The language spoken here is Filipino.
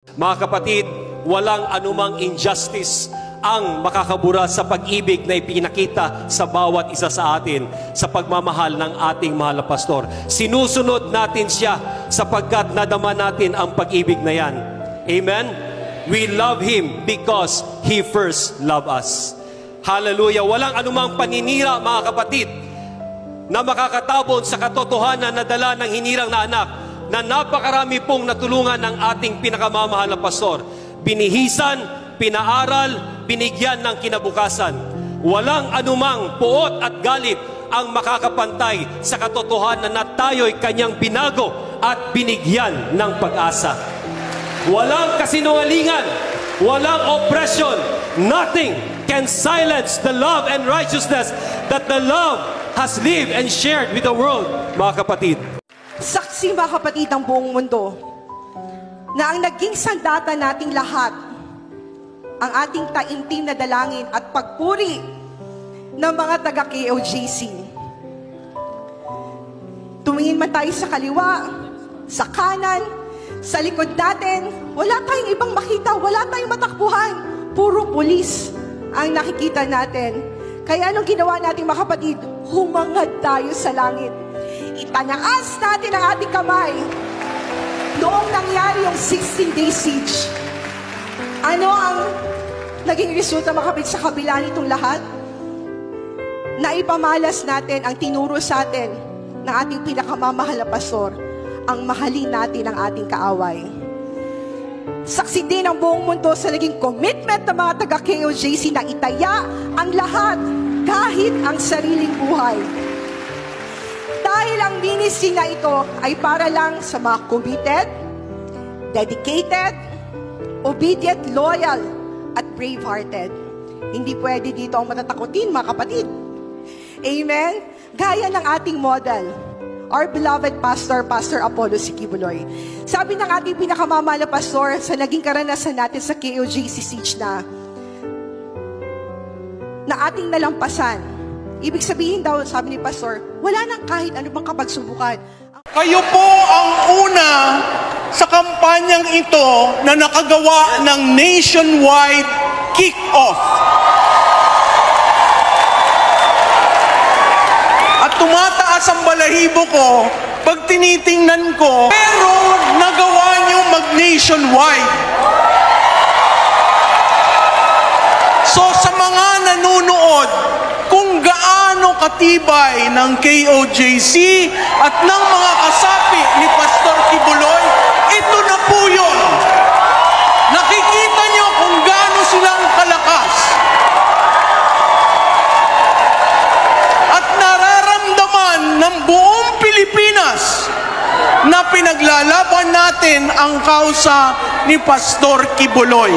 Mga kapatid, walang anumang injustice ang makakabura sa pag-ibig na ipinakita sa bawat isa sa atin sa pagmamahal ng ating mahal na pastor. Sinusunod natin siya sapagkat nadama natin ang pag-ibig na yan. Amen? We love Him because He first loved us. Hallelujah! Walang anumang paninira, mga kapatid, na makakatabon sa katotohanan na dala ng hinirang na anak na napakarami pong natulungan ng ating pinakamamahal na pastor. Binihisan, pinaaral, binigyan ng kinabukasan. Walang anumang puot at galit ang makakapantay sa katotohanan na tayo'y kanyang binago at binigyan ng pag-asa. Walang kasinungalingan, walang oppression. Nothing can silence the love and righteousness that the love has lived and shared with the world, mga kapatid. Saksi, mga kapatid, ng buong mundo na ang naging sandata nating lahat, ang ating taimtim na dalangin at pagpuri ng mga taga-KOJC. Tumingin man tayo sa kaliwa, sa kanan, sa likod natin, wala tayong ibang makita, wala tayong matakbuhan. Puro pulis ang nakikita natin. Kaya anong ginawa natin, mga kapatid? Humangad tayo sa langit. Itanaas natin ang ating kamay. Noong nangyari yung 16-day siege, ano ang naging resulta, mga kapatid, sa kabila nitong lahat? Naipamalas natin ang tinuro sa atin ng ating pinakamamahal na pastor, ang mahalin natin ang ating kaaway. Saksi din ang buong mundo sa naging commitment ng mga taga-KOJC na itaya ang lahat kahit ang sariling buhay. Dahil ang ministry na ito ay para lang sa mga committed, dedicated, obedient, loyal, at brave-hearted. Hindi pwede dito ang matatakutin, mga kapatid. Amen? Gaya ng ating model, our beloved pastor, Pastor Apollo C. Quiboloy. Sabi ng ating pinakamamahal na pastor sa naging karanasan natin sa KOJC Siege na ating nalampasan. Ibig sabihin daw, sabi ni pastor, wala nang kahit ano bang kapagsubukan. Kayo po ang una sa kampanyang ito na nakagawa ng nationwide kick-off. At tumataas ang balahibo ko pag tinitingnan ko, pero nagawa niyo mag-nationwide. So sa mga nanonood, kung gaano katibay ng KOJC at ng mga kasapi ni Pastor Quiboloy, ito na po yun. Nakikita nyo kung gaano silang kalakas. At nararamdaman ng buong Pilipinas na pinaglalaban natin ang kausa ni Pastor Quiboloy.